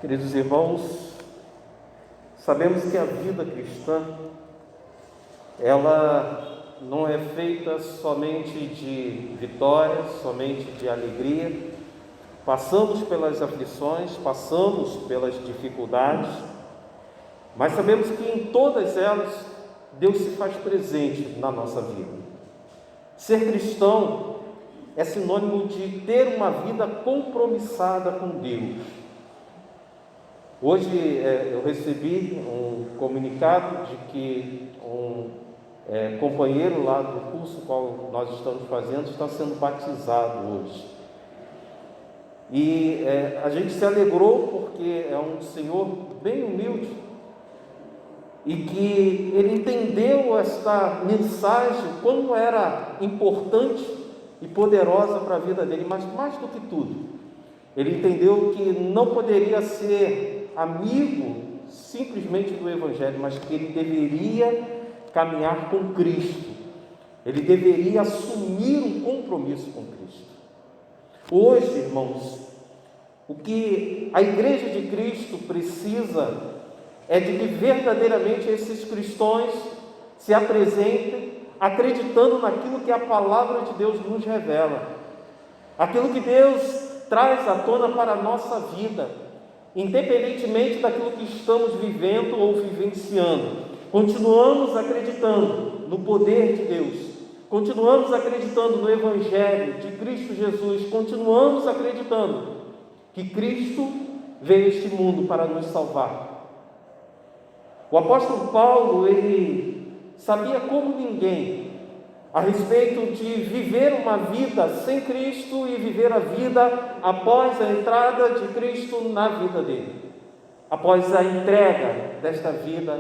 Queridos irmãos, sabemos que a vida cristã, ela não é feita somente de vitórias, somente de alegria. Passamos pelas aflições, passamos pelas dificuldades, mas sabemos que em todas elas Deus se faz presente na nossa vida. Ser cristão é sinônimo de ter uma vida compromissada com Deus. Hoje eu recebi um comunicado de que um companheiro lá do curso qual nós estamos fazendo está sendo batizado hoje. E a gente se alegrou porque é um senhor bem humilde e que ele entendeu esta mensagem, como era importante e poderosa para a vida dele, mas mais do que tudo, ele entendeu que não poderia ser amigo simplesmente do Evangelho, mas que ele deveria caminhar com Cristo, ele deveria assumir um compromisso com Cristo. Hoje, irmãos, o que a Igreja de Cristo precisa é de que verdadeiramente esses cristãos se apresentem acreditando naquilo que a palavra de Deus nos revela, aquilo que Deus traz à tona para a nossa vida, independentemente daquilo que estamos vivendo ou vivenciando. Continuamos acreditando no poder de Deus, continuamos acreditando no Evangelho de Cristo Jesus, continuamos acreditando que Cristo veio a este mundo para nos salvar. O apóstolo Paulo, ele sabia como ninguém a respeito de viver uma vida sem Cristo e viver a vida após a entrada de Cristo na vida dele, após a entrega desta vida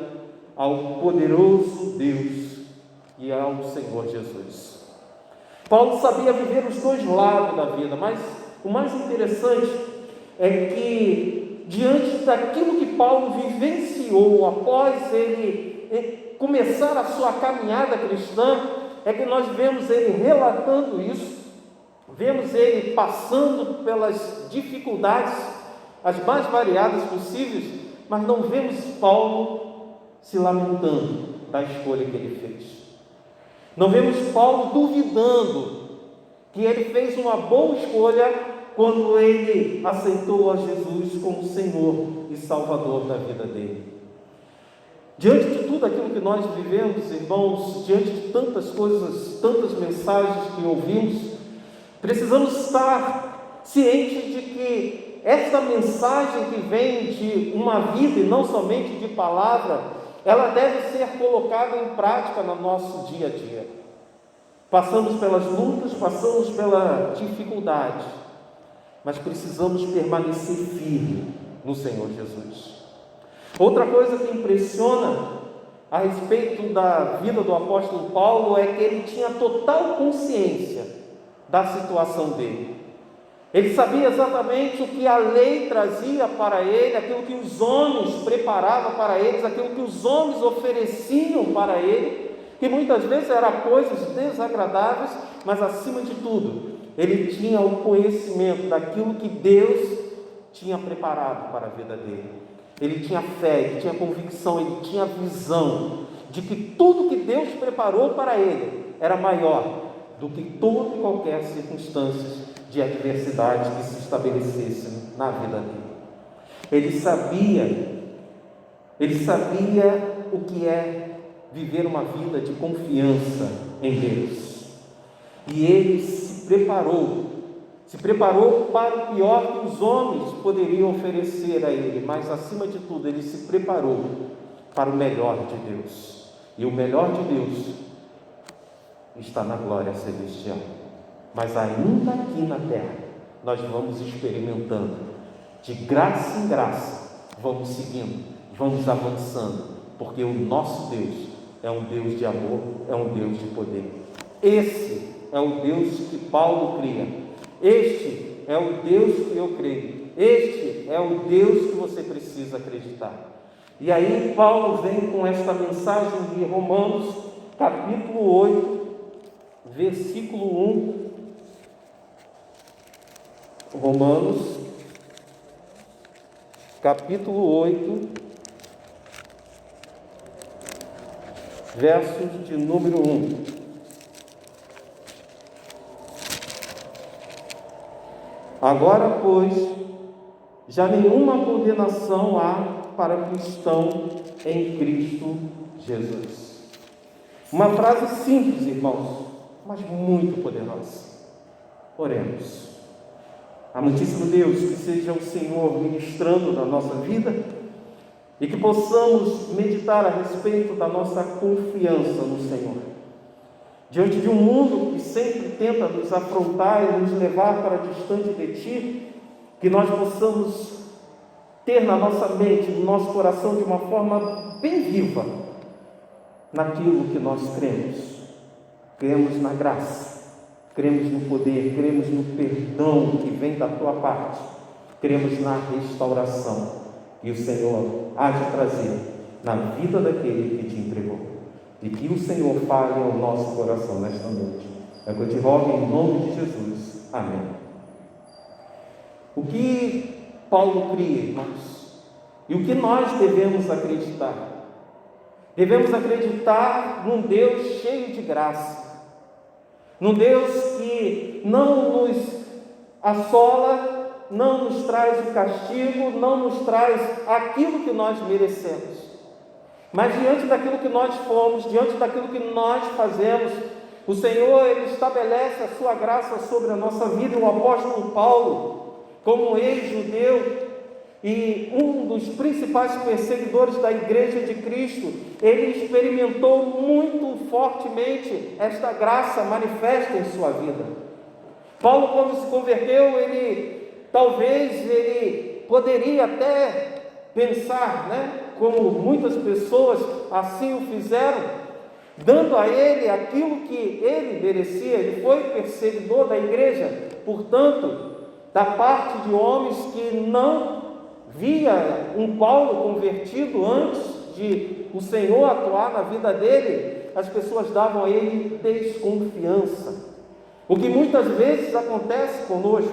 ao poderoso Deus e ao Senhor Jesus. Paulo sabia viver os dois lados da vida, mas o mais interessante é que, diante daquilo que Paulo vivenciou após ele começar a sua caminhada cristã, é que nós vemos ele relatando isso, vemos ele passando pelas dificuldades, as mais variadas possíveis, mas não vemos Paulo se lamentando da escolha que ele fez. Não vemos Paulo duvidando que ele fez uma boa escolha quando ele aceitou a Jesus como Senhor e Salvador da vida dele. Diante de tudo aquilo que nós vivemos, irmãos, diante de tantas coisas, tantas mensagens que ouvimos, precisamos estar cientes de que esta mensagem que vem de uma vida e não somente de palavra, ela deve ser colocada em prática no nosso dia a dia. Passamos pelas lutas, passamos pela dificuldade, mas precisamos permanecer firme no Senhor Jesus. Outra coisa que impressiona a respeito da vida do apóstolo Paulo é que ele tinha total consciência da situação dele. Ele sabia exatamente o que a lei trazia para ele, aquilo que os homens preparavam para eles, aquilo que os homens ofereciam para ele, que muitas vezes eram coisas desagradáveis, mas acima de tudo, ele tinha o conhecimento daquilo que Deus tinha preparado para a vida dele. Ele tinha fé, ele tinha convicção, ele tinha visão de que tudo que Deus preparou para ele era maior do que toda e qualquer circunstância de adversidade que se estabelecesse na vida dele. Ele sabia o que é viver uma vida de confiança em Deus. E ele se preparou para o pior que os homens poderiam oferecer a ele, mas acima de tudo ele se preparou para o melhor de Deus. E o melhor de Deus está na glória celestial. Mas ainda aqui na terra, nós vamos experimentando, de graça em graça, vamos seguindo, vamos avançando, porque o nosso Deus é um Deus de amor, é um Deus de poder. Esse é o Deus que Paulo cria. Este é o Deus que eu creio. Este é o Deus que você precisa acreditar. E aí Paulo vem com esta mensagem de Romanos, capítulo 8, versículo 1. Romanos, capítulo 8, versos de número 1. Agora, pois, já nenhuma condenação há para os que estão em Cristo Jesus. Uma frase simples, irmãos, mas muito poderosa. Oremos. Amantíssimo Deus, que seja o Senhor ministrando na nossa vida e que possamos meditar a respeito da nossa confiança no Senhor. Diante de um mundo que sempre tenta nos afrontar e nos levar para distante de Ti, que nós possamos ter na nossa mente, no nosso coração, de uma forma bem viva, naquilo que nós cremos. Cremos na graça, cremos no poder, cremos no perdão que vem da Tua parte, cremos na restauração que o Senhor há de trazer na vida daquele que Te entregou. E que o Senhor fale ao nosso coração nesta noite. É o que eu te rogo em nome de Jesus. Amém. O que Paulo cria, irmãos, e o que nós devemos acreditar? Devemos acreditar num Deus cheio de graça, num Deus que não nos assola, não nos traz o castigo, não nos traz aquilo que nós merecemos. Mas diante daquilo que nós fomos, diante daquilo que nós fazemos, o Senhor, Ele estabelece a sua graça sobre a nossa vida. O apóstolo Paulo, como ex-judeu e um dos principais perseguidores da igreja de Cristo, ele experimentou muito fortemente esta graça manifesta em sua vida. Paulo, quando se converteu, talvez ele poderia até pensar, como muitas pessoas assim o fizeram, dando a ele aquilo que ele merecia. Ele foi perseguidor da igreja, portanto, da parte de homens que não via um Paulo convertido antes de o Senhor atuar na vida dele, as pessoas davam a ele desconfiança. O que muitas vezes acontece conosco,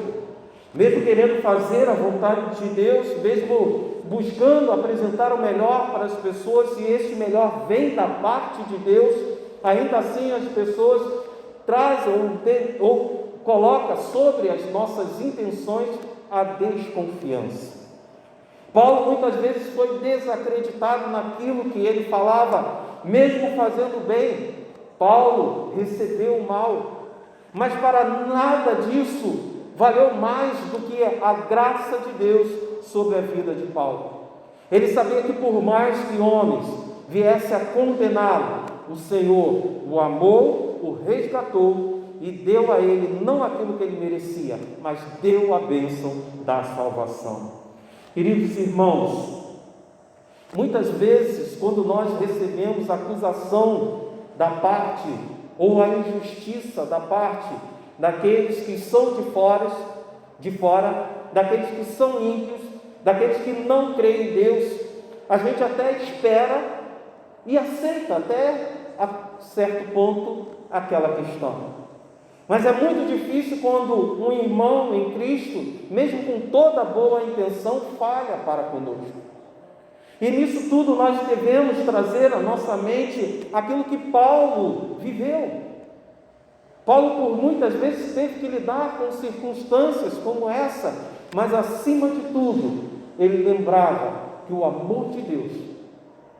mesmo querendo fazer a vontade de Deus, mesmo buscando apresentar o melhor para as pessoas, e esse melhor vem da parte de Deus, ainda assim as pessoas trazem ou colocam sobre as nossas intenções a desconfiança. Paulo muitas vezes foi desacreditado naquilo que ele falava, mesmo fazendo bem. Paulo recebeu o mal, mas para nada disso valeu mais do que a graça de Deus sobre a vida de Paulo. Ele sabia que por mais que homens viessem a condená-lo, o Senhor o amou, o resgatou e deu a ele não aquilo que ele merecia, mas deu a bênção da salvação. Queridos irmãos, muitas vezes quando nós recebemos acusação da parte ou a injustiça da parte daqueles que são de fora, daqueles que são ímpios, daqueles que não creem em Deus, a gente até espera e aceita até a certo ponto aquela questão. Mas é muito difícil quando um irmão em Cristo, mesmo com toda boa intenção, falha para conosco. E nisso tudo nós devemos trazer à nossa mente aquilo que Paulo viveu. Paulo, por muitas vezes, teve que lidar com circunstâncias como essa, mas acima de tudo, ele lembrava que o amor de Deus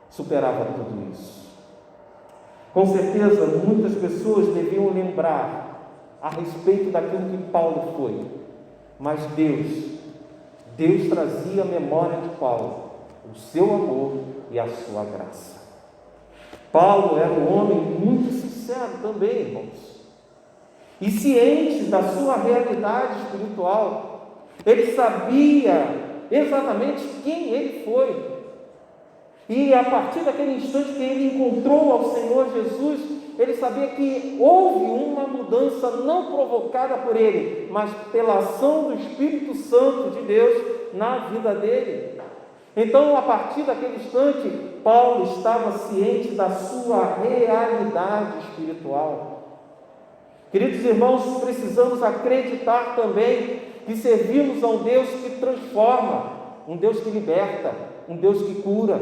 superava tudo isso. Com certeza, muitas pessoas deviam lembrar a respeito daquilo que Paulo foi, mas Deus trazia à memória de Paulo o seu amor e a sua graça. Paulo era um homem muito sincero também, irmãos, e ciente da sua realidade espiritual. Ele sabia exatamente quem ele foi, e a partir daquele instante que ele encontrou ao Senhor Jesus, ele sabia que houve uma mudança não provocada por ele, mas pela ação do Espírito Santo de Deus na vida dele. Então, a partir daquele instante, Paulo estava ciente da sua realidade espiritual. Queridos irmãos, precisamos acreditar também que servimos a um Deus que transforma, um Deus que liberta, um Deus que cura.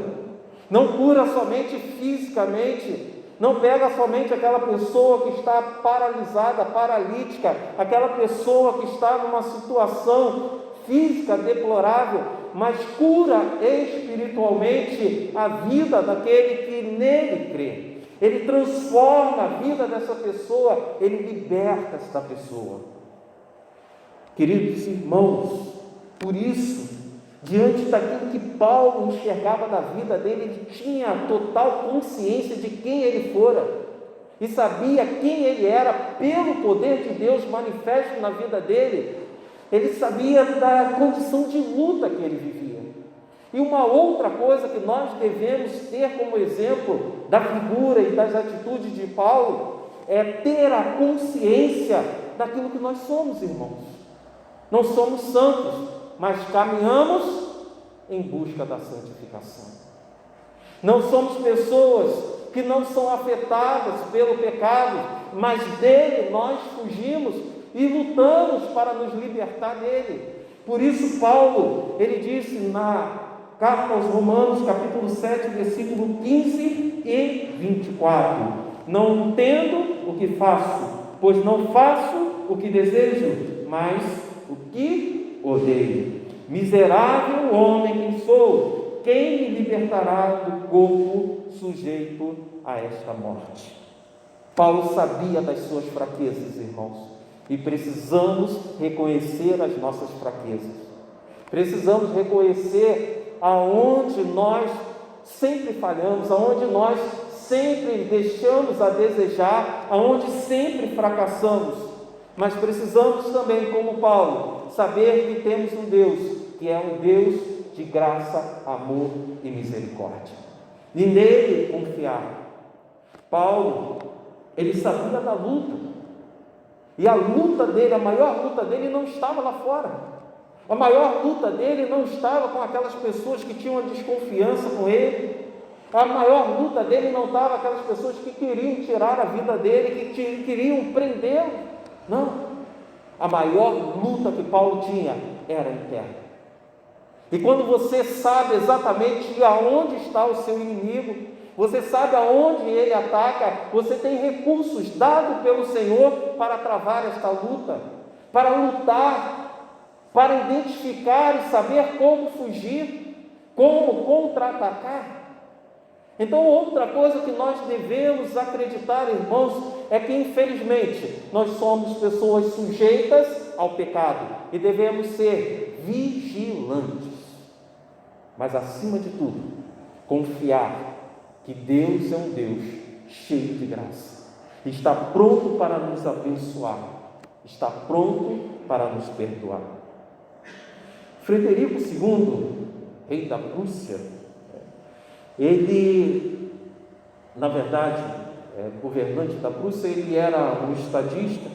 Não cura somente fisicamente, não pega somente aquela pessoa que está paralisada, paralítica, aquela pessoa que está numa situação física deplorável, mas cura espiritualmente a vida daquele que nele crê. Ele transforma a vida dessa pessoa, ele liberta esta pessoa. Queridos irmãos, por isso, diante daquilo que Paulo enxergava da vida dele, ele tinha total consciência de quem ele fora e sabia quem ele era pelo poder de Deus manifesto na vida dele. Ele sabia da condição de luta que ele vivia. E uma outra coisa que nós devemos ter como exemplo da figura e das atitudes de Paulo é ter a consciência daquilo que nós somos, irmãos. Não somos santos, mas caminhamos em busca da santificação. Não somos pessoas que não são afetadas pelo pecado, mas dele nós fugimos e lutamos para nos libertar dele. Por isso Paulo, ele disse na carta aos Romanos, capítulo 7, versículo 15 e 24: não entendo o que faço, pois não faço o que desejo, mas o que odeio. Miserável homem que sou, quem me libertará do corpo sujeito a esta morte? Paulo sabia das suas fraquezas, irmãos, e precisamos reconhecer as nossas fraquezas. Precisamos reconhecer aonde nós sempre falhamos, aonde nós sempre deixamos a desejar, aonde sempre fracassamos. Mas precisamos também, como Paulo, saber que temos um Deus que é um Deus de graça, amor e misericórdia, e nele confiar. Paulo, ele sabia da luta, e a luta dele, a maior luta dele não estava lá fora. A maior luta dele não estava com aquelas pessoas que tinham uma desconfiança com ele. A maior luta dele não estava com aquelas pessoas que queriam tirar a vida dele, que queriam prendê-lo. Não. A maior luta que Paulo tinha era interna. E quando você sabe exatamente aonde está o seu inimigo, você sabe aonde ele ataca, você tem recursos dados pelo Senhor para travar esta luta, para lutar, para identificar e saber como fugir, como contra-atacar. Então, outra coisa que nós devemos acreditar, irmãos, é que infelizmente nós somos pessoas sujeitas ao pecado e devemos ser vigilantes, mas acima de tudo, confiar que Deus é um Deus cheio de graça, está pronto para nos abençoar, está pronto para nos perdoar. Frederico II, rei da Prússia, ele, na verdade, governante da Prússia, ele era um estadista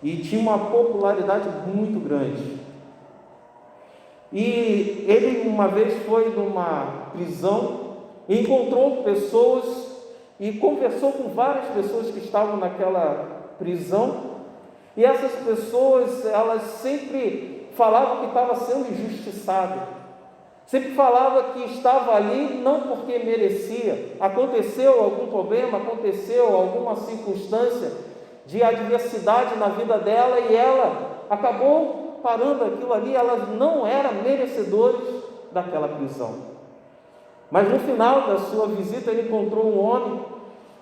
e tinha uma popularidade muito grande. E ele uma vez foi numa prisão e encontrou pessoas e conversou com várias pessoas que estavam naquela prisão, e essas pessoas, elas sempre falavam que estava sendo injustiçado, sempre falava que estava ali não porque merecia. Aconteceu algum problema, aconteceu alguma circunstância de adversidade na vida dela e ela acabou parando aquilo ali, elas não eram merecedoras daquela prisão. Mas no final da sua visita ele encontrou um homem,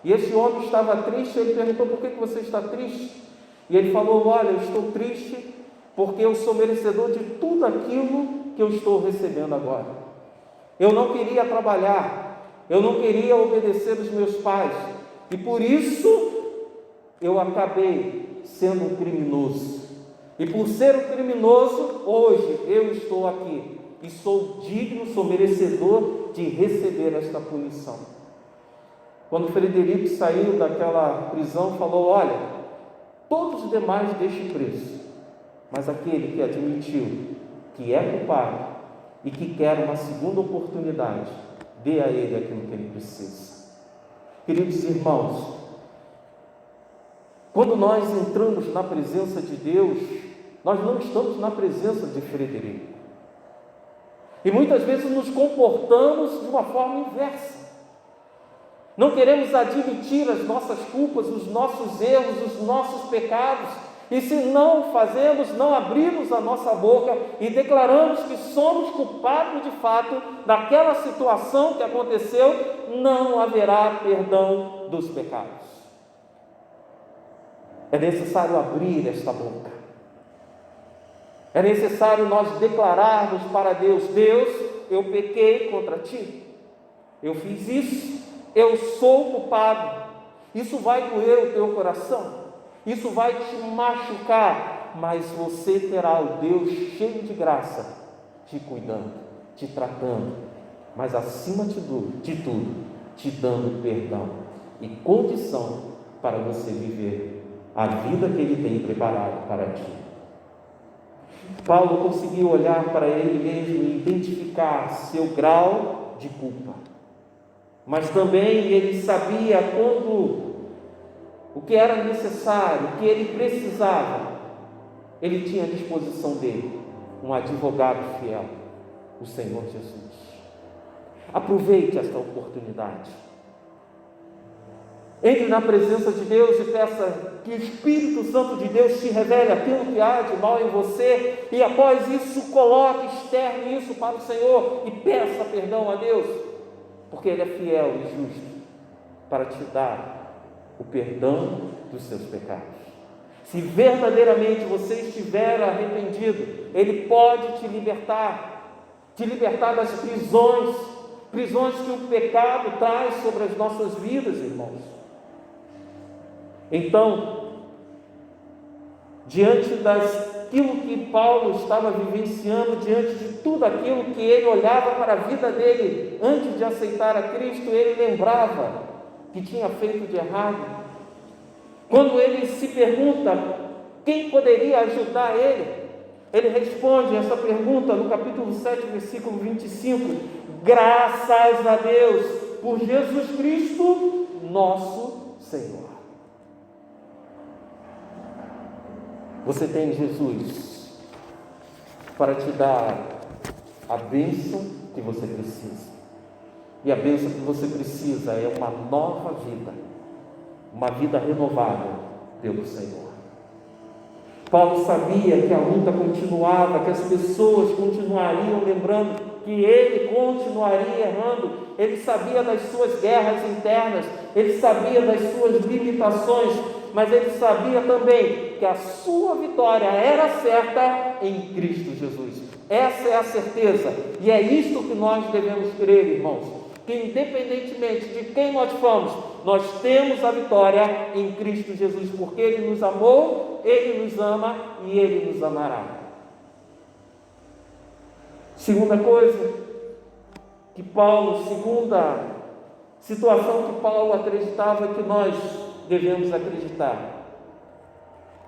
e esse homem estava triste. Ele perguntou: por que você está triste? E ele falou: olha, eu estou triste porque eu sou merecedor de tudo aquilo que eu estou recebendo agora. Eu não queria trabalhar, eu não queria obedecer os meus pais, e por isso eu acabei sendo um criminoso, e por ser um criminoso, hoje eu estou aqui, e sou digno, sou merecedor de receber esta punição. Quando Frederico saiu daquela prisão, falou: olha, todos os demais deixem preso, mas aquele que admitiu que é culpado e que quer uma segunda oportunidade, dê a ele aquilo que ele precisa. Queridos irmãos, quando nós entramos na presença de Deus, nós não estamos na presença de Frederico. E muitas vezes nos comportamos de uma forma inversa. Não queremos admitir as nossas culpas, os nossos erros, os nossos pecados. E se não fazemos, não abrimos a nossa boca e declaramos que somos culpados de fato daquela situação que aconteceu, não haverá perdão dos pecados. É necessário abrir esta boca. É necessário nós declararmos para Deus: Deus, eu pequei contra Ti. Eu fiz isso. Eu sou culpado. Isso vai doer o teu coração. Isso vai te machucar, mas você terá o Deus cheio de graça, te cuidando, te tratando, mas acima de tudo, te dando perdão e condição para você viver a vida que Ele tem preparado para ti. Paulo conseguiu olhar para ele mesmo e identificar seu grau de culpa, mas também ele sabia quando o que era necessário, o que ele precisava. Ele tinha à disposição dele um advogado fiel, o Senhor Jesus. Aproveite esta oportunidade. Entre na presença de Deus e peça que o Espírito Santo de Deus te revele aquilo que há de mal em você, e após isso coloque, externe isso para o Senhor e peça perdão a Deus, porque Ele é fiel e justo para te dar o perdão dos seus pecados. Se verdadeiramente você estiver arrependido, Ele pode te libertar das prisões que o pecado traz sobre as nossas vidas, irmãos. Então, diante daquilo que Paulo estava vivenciando, diante de tudo aquilo que ele olhava para a vida dele antes de aceitar a Cristo, ele lembrava que tinha feito de errado. Quando ele se pergunta quem poderia ajudar ele responde essa pergunta no capítulo 7, versículo 25: graças a Deus por Jesus Cristo, nosso Senhor. Você tem Jesus para te dar a bênção que você precisa. E a bênção que você precisa é uma nova vida, uma vida renovada pelo Senhor. Paulo sabia que a luta continuava, que as pessoas continuariam lembrando, que ele continuaria errando. Ele sabia das suas guerras internas, ele sabia das suas limitações, mas ele sabia também que a sua vitória era certa em Cristo Jesus. Essa é a certeza, e é isto que nós devemos crer, irmãos, que independentemente de quem nós formos, nós temos a vitória em Cristo Jesus, porque Ele nos amou, Ele nos ama e Ele nos amará. Segunda situação que Paulo acreditava que nós devemos acreditar: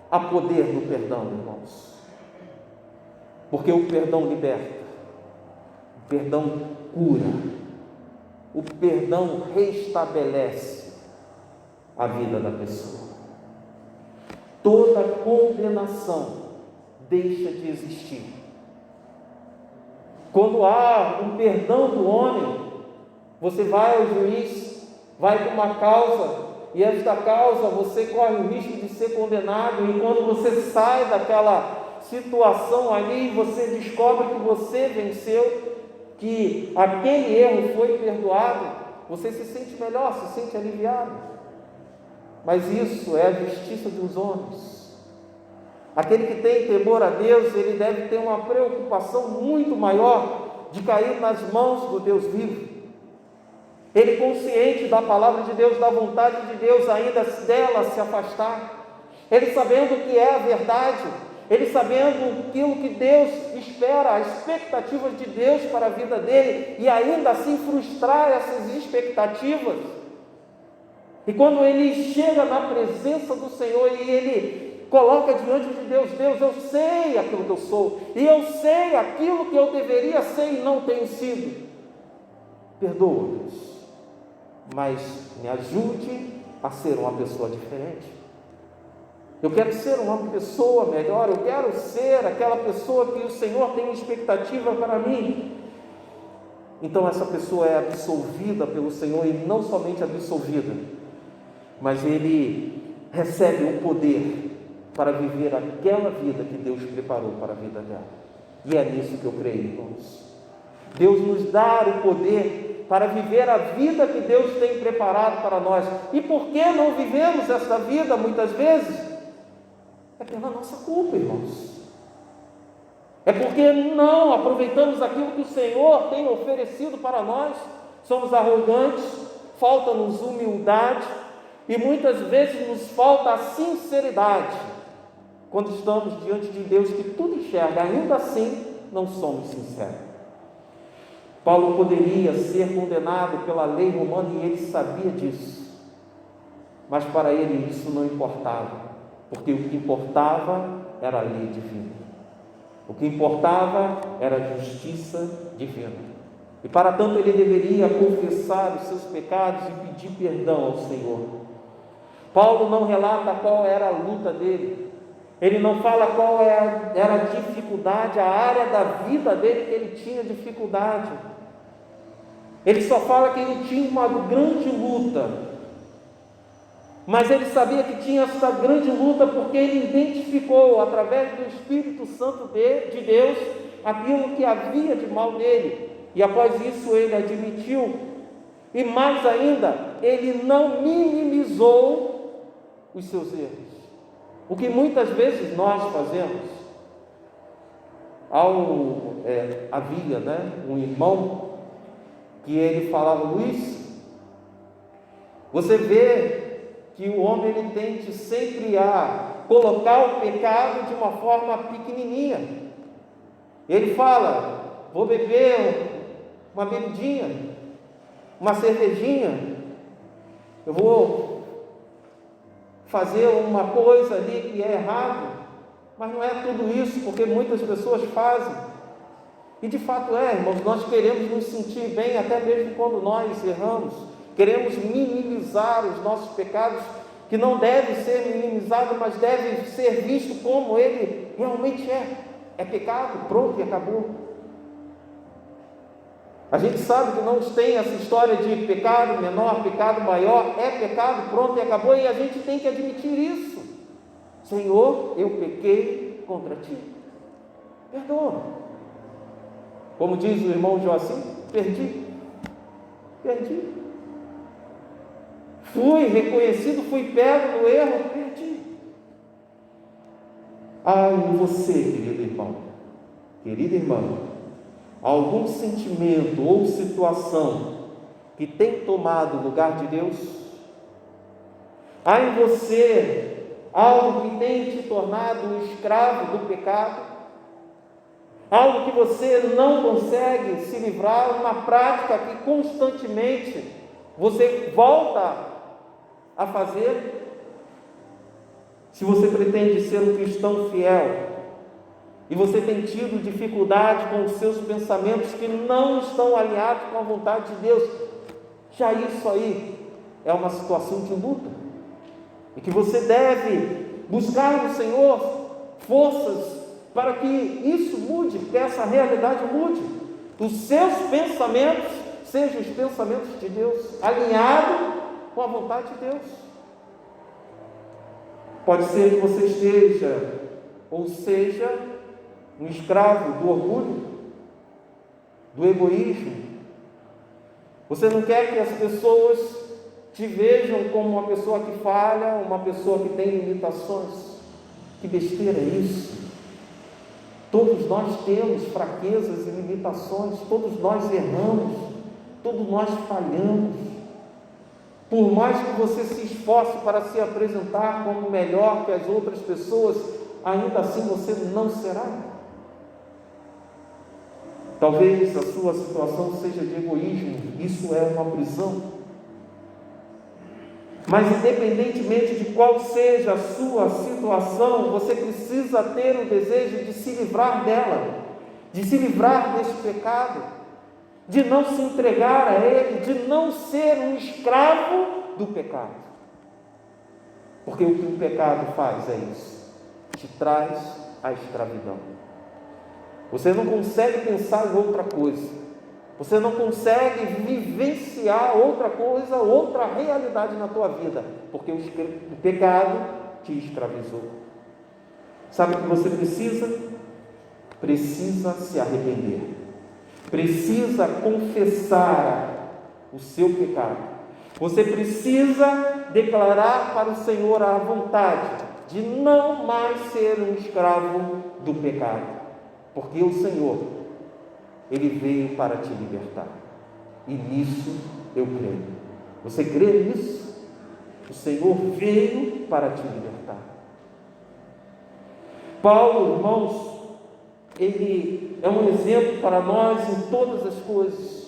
há poder no perdão, irmãos, porque o perdão liberta, o perdão cura, o perdão restabelece a vida da pessoa. Toda condenação deixa de existir. Quando há um perdão do homem, você vai ao juiz, vai com uma causa, e esta causa você corre o risco de ser condenado, e quando você sai daquela situação ali, você descobre que você venceu, que aquele erro foi perdoado, você se sente melhor, se sente aliviado. Mas isso é a justiça dos homens. Aquele que tem temor a Deus, ele deve ter uma preocupação muito maior de cair nas mãos do Deus vivo. Ele consciente da palavra de Deus, da vontade de Deus, ainda dela se afastar. Ele sabendo que é a verdade, ele sabendo aquilo que Deus espera, as expectativas de Deus para a vida dele, e ainda assim frustrar essas expectativas. E quando ele chega na presença do Senhor e ele coloca diante de Deus: Deus, eu sei aquilo que eu sou, e eu sei aquilo que eu deveria ser e não tenho sido. Perdoa, Deus, mas me ajude a ser uma pessoa diferente. Eu quero ser uma pessoa melhor, eu quero ser aquela pessoa que o Senhor tem expectativa para mim. então essa pessoa é absolvida pelo Senhor, e não somente absolvida, mas ele recebe o poder para viver aquela vida que Deus preparou para a vida dela. E é nisso que eu creio, irmãos. Deus nos dá o poder para viver a vida que Deus tem preparado para nós. E por que não vivemos essa vida muitas vezes? É pela nossa culpa, irmãos. É porque não aproveitamos aquilo que o Senhor tem oferecido para nós. Somos arrogantes, falta-nos humildade e muitas vezes nos falta a sinceridade. Quando estamos diante de Deus que tudo enxerga, ainda assim não somos sinceros. Paulo poderia ser condenado pela lei romana e ele sabia disso. Mas para ele isso não importava, porque o que importava era a lei divina. O que importava era a justiça divina. E para tanto ele deveria confessar os seus pecados e pedir perdão ao Senhor. Paulo não relata qual era a luta dele. Ele não fala qual era a dificuldade, a área da vida dele que ele tinha dificuldade. Ele só fala que ele tinha uma grande luta. Mas ele sabia que tinha essa grande luta porque ele identificou, através do Espírito Santo de Deus, aquilo que havia de mal nele. E após isso ele admitiu. E mais ainda, ele não minimizou os seus erros. O que muitas vezes nós fazemos. Havia um irmão que ele falava: Luiz, você vê que o homem ele tende sempre a colocar o pecado de uma forma pequenininha. Ele fala: vou beber uma bebidinha, uma cervejinha, eu vou fazer uma coisa ali que é errado, mas não é tudo isso, porque muitas pessoas fazem. E de fato irmãos, nós queremos nos sentir bem até mesmo quando nós erramos. Queremos minimizar os nossos pecados, que não deve ser minimizado, mas deve ser visto como ele realmente é. É pecado, pronto e acabou. A gente sabe que não tem essa história de pecado menor, pecado maior. É pecado, pronto e acabou, e a gente tem que admitir isso. Senhor, eu pequei contra ti, perdoa. Como diz o irmão Joacim, perdi. Fui reconhecido, fui pego no erro, perdi. E você, querido irmão, querida irmã, algum sentimento ou situação que tem tomado o lugar de Deus? Há em você algo que tem te tornado um escravo do pecado? Algo que você não consegue se livrar, uma prática que constantemente você volta a fazer? Se você pretende ser um cristão fiel e você tem tido dificuldade com os seus pensamentos que não estão alinhados com a vontade de Deus, já isso aí é uma situação de luta, e que você deve buscar no Senhor forças para que isso mude, que essa realidade mude. Os seus pensamentos sejam os pensamentos de Deus, alinhados com a vontade de Deus. Pode ser que você esteja, ou seja, um escravo do orgulho, do egoísmo. Você não quer que as pessoas te vejam como uma pessoa que falha, uma pessoa que tem limitações. Que besteira é isso? Todos nós temos fraquezas e limitações, todos nós erramos, todos nós falhamos. Por mais que você se esforce para se apresentar como melhor que as outras pessoas, ainda assim você não será. Talvez a sua situação seja de egoísmo, isso é uma prisão. Mas independentemente de qual seja a sua situação, você precisa ter o desejo de se livrar dela, de se livrar desse pecado, de não se entregar a ele, de não ser um escravo do pecado. Porque o que o pecado faz é isso, te traz a escravidão. Você não consegue pensar em outra coisa. Você não consegue vivenciar outra coisa, outra realidade na tua vida, porque o pecado te escravizou. Sabe o que você precisa? Precisa se arrepender. Precisa confessar o seu pecado. Você precisa declarar para o Senhor a vontade de não mais ser um escravo do pecado, porque o Senhor, Ele veio para te libertar, e nisso eu creio. Você crê nisso? O Senhor veio para te libertar. Paulo, irmãos, ele é um exemplo para nós em todas as coisas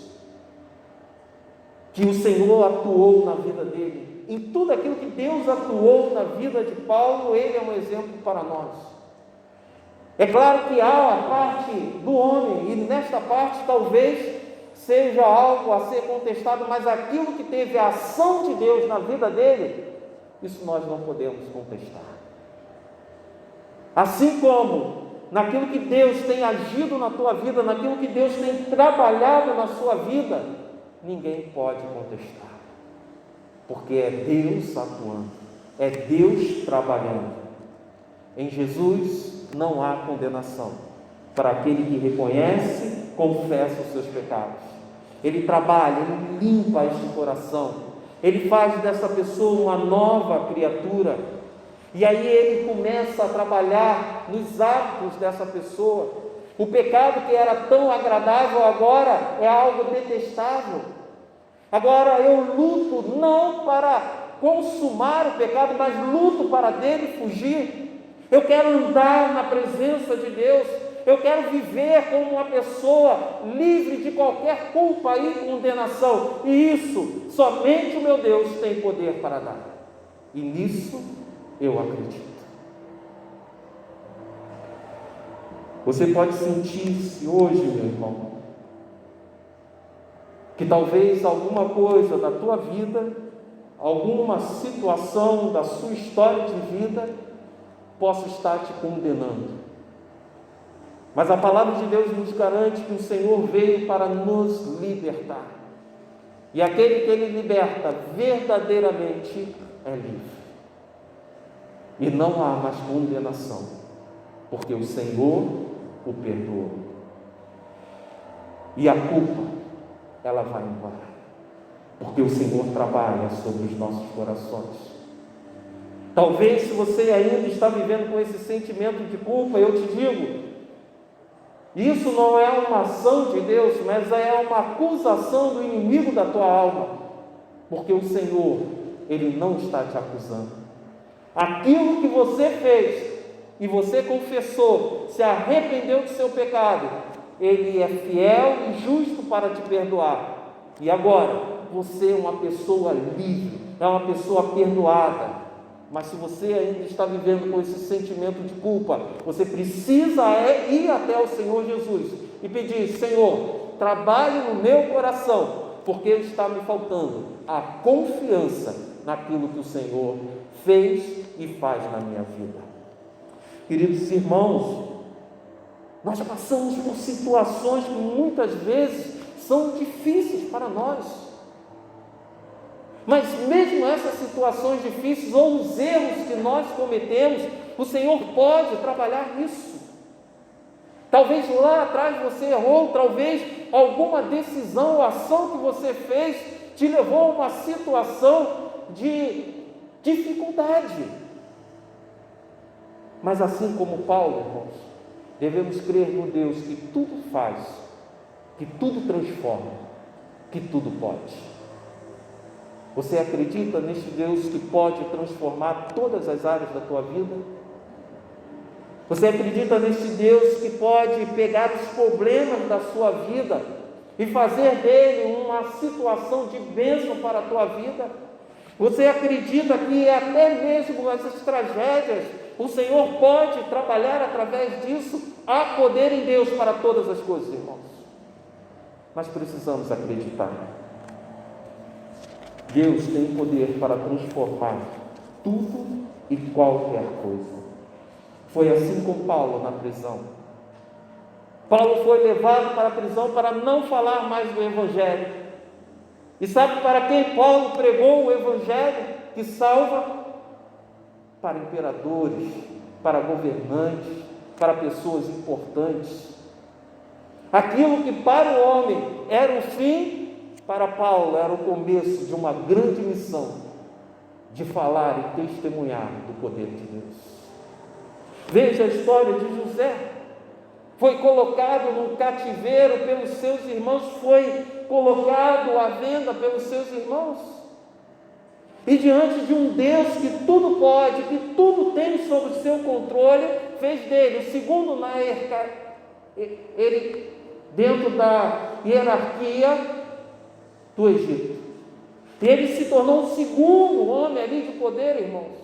que o Senhor atuou na vida dele. Em tudo aquilo que Deus atuou na vida de Paulo, ele é um exemplo para nós. É claro que há a parte do homem, e nesta parte talvez seja algo a ser contestado, mas aquilo que teve a ação de Deus na vida dele, isso nós não podemos contestar. Assim como naquilo que Deus tem agido na tua vida, naquilo que Deus tem trabalhado na sua vida, ninguém pode contestar, porque é Deus atuando, é Deus trabalhando. Em Jesus não há condenação para aquele que reconhece, confessa os seus pecados. Ele trabalha, ele limpa este coração, ele faz dessa pessoa uma nova criatura, e aí ele começa a trabalhar nos hábitos dessa pessoa. O pecado que era tão agradável agora é algo detestável. Agora eu luto não para consumar o pecado, mas luto para dele fugir. Eu quero andar na presença de Deus. Eu quero viver como uma pessoa livre de qualquer culpa e condenação. E isso somente o meu Deus tem poder para dar. E nisso eu acredito. Você pode sentir-se hoje, meu irmão, que talvez alguma coisa da tua vida, alguma situação da sua história de vida possa estar te condenando. Mas a palavra de Deus nos garante que o Senhor veio para nos libertar. E aquele que Ele liberta verdadeiramente é livre. E não há mais condenação, porque o Senhor o perdoou. E a culpa, ela vai embora, porque o Senhor trabalha sobre os nossos corações. Talvez se você ainda está vivendo com esse sentimento de culpa, eu te digo, isso não é uma ação de Deus, mas é uma acusação do inimigo da tua alma, porque o Senhor, Ele não está te acusando. Aquilo que você fez e você confessou, se arrependeu do seu pecado, Ele é fiel e justo para te perdoar. E agora, você é uma pessoa livre, é uma pessoa perdoada. Mas se você ainda está vivendo com esse sentimento de culpa, você precisa ir até o Senhor Jesus e pedir: Senhor, trabalhe no meu coração, porque está me faltando a confiança naquilo que o Senhor fez e faz na minha vida. Queridos irmãos, nós passamos por situações que muitas vezes são difíceis para nós. Mas mesmo essas situações difíceis ou os erros que nós cometemos, o Senhor pode trabalhar nisso. Talvez lá atrás você errou, talvez alguma decisão ou ação que você fez te levou a uma situação de dificuldade. Mas assim como Paulo, irmãos, devemos crer no Deus que tudo faz, que tudo transforma, que tudo pode. Você acredita neste Deus que pode transformar todas as áreas da tua vida? Você acredita neste Deus que pode pegar os problemas da sua vida e fazer dele uma situação de bênção para a tua vida? Você acredita que até mesmo essas tragédias, o Senhor pode trabalhar através disso? Há poder em Deus para todas as coisas, irmãos. Mas precisamos acreditar. Deus tem poder para transformar tudo e qualquer coisa. Foi assim com Paulo na prisão. Paulo foi levado para a prisão para não falar mais do Evangelho. E sabe para quem Paulo pregou o Evangelho que salva? Para imperadores, para governantes, para pessoas importantes. Aquilo que para o homem era o fim, para Paulo era o começo de uma grande missão, de falar e testemunhar do poder de Deus. Veja a história de José. Foi colocado no cativeiro pelos seus irmãos, foi colocado à venda pelos seus irmãos. E diante de um Deus que tudo pode, que tudo tem sob o seu controle, fez dele o segundo ele dentro da hierarquia do Egito. E ele se tornou o segundo homem ali de poder, irmãos.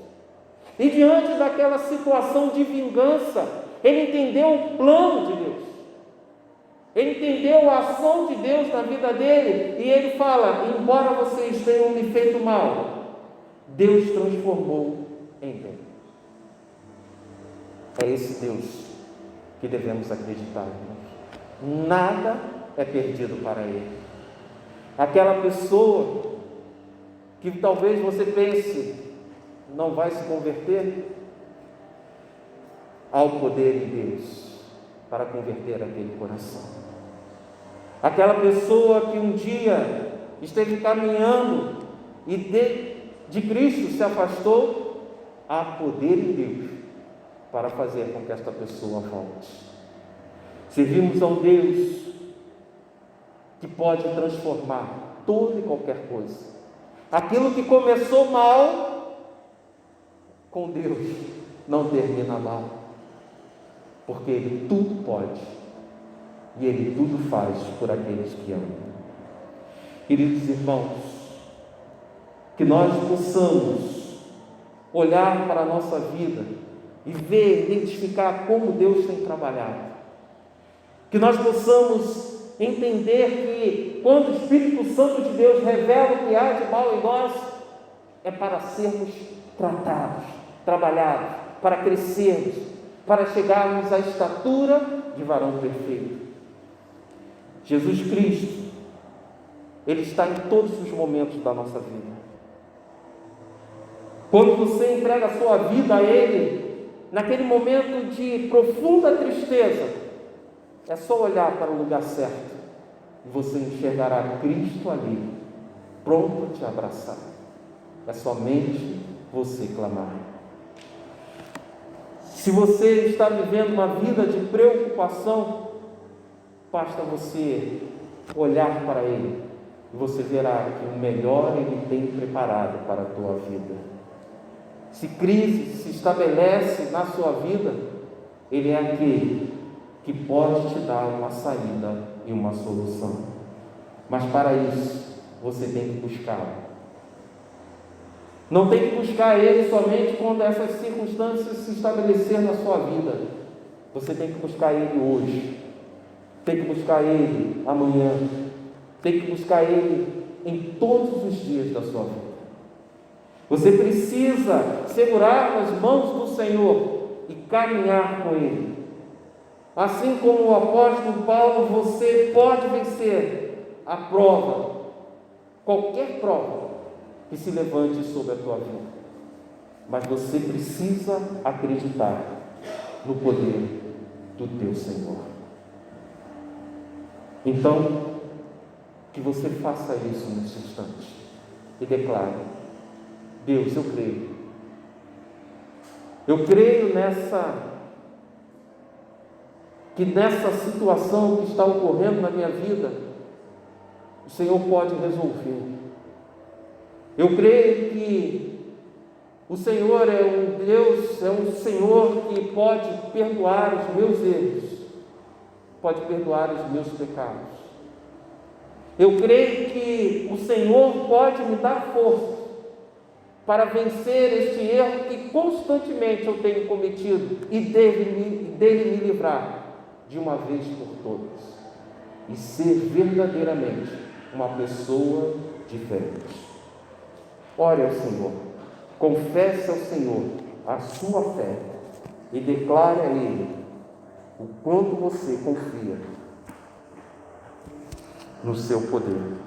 E diante daquela situação de vingança, ele entendeu o plano de Deus. Ele entendeu a ação de Deus na vida dele. E ele fala: embora vocês tenham me feito mal, Deus transformou em bem. É esse Deus que devemos acreditar, irmãos. Nada é perdido para Ele. Aquela pessoa que talvez você pense não vai se converter, há o poder em Deus para converter aquele coração. Aquela pessoa que um dia esteve caminhando e de Cristo se afastou, há poder em Deus para fazer com que esta pessoa volte. Servimos a um Deus que pode transformar toda e qualquer coisa. Aquilo que começou mal, com Deus não termina mal, porque Ele tudo pode e Ele tudo faz por aqueles que amam. Queridos irmãos, que nós possamos olhar para a nossa vida e ver, identificar como Deus tem trabalhado. Que nós possamos entender que quando o Espírito Santo de Deus revela o que há de mal em nós, é para sermos tratados, trabalhados, para crescermos, para chegarmos à estatura de varão perfeito. Jesus Cristo, Ele está em todos os momentos da nossa vida. Quando você entrega a sua vida a Ele, naquele momento de profunda tristeza, é só olhar para o lugar certo e você enxergará Cristo ali, pronto a te abraçar. É somente você clamar. Se você está vivendo uma vida de preocupação, basta você olhar para Ele e você verá que o melhor Ele tem preparado para a tua vida. Se crise se estabelece na sua vida, Ele é aquele que pode te dar uma saída e uma solução. Mas para isso, você tem que buscá-lo. Não tem que buscar Ele somente quando essas circunstâncias se estabelecer na sua vida. Você tem que buscar Ele hoje. Tem que buscar Ele amanhã. Tem que buscar Ele em todos os dias da sua vida. Você precisa segurar nas mãos do Senhor e caminhar com Ele. Assim como o apóstolo Paulo, você pode vencer a prova, qualquer prova que se levante sobre a tua vida. Mas você precisa acreditar no poder do teu Senhor. Então, que você faça isso nesse instante e declare: Deus, eu creio. Eu creio que nessa situação que está ocorrendo na minha vida, o Senhor pode resolver. Eu creio que o Senhor é um Deus, é um Senhor que pode perdoar os meus erros, pode perdoar os meus pecados. Eu creio que o Senhor pode me dar força para vencer este erro que constantemente eu tenho cometido e dele me livrar de uma vez por todas e ser verdadeiramente uma pessoa diferente. Ore ao Senhor, confesse ao Senhor a sua fé e declare a Ele o quanto você confia no seu poder.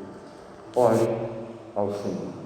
Ore ao Senhor.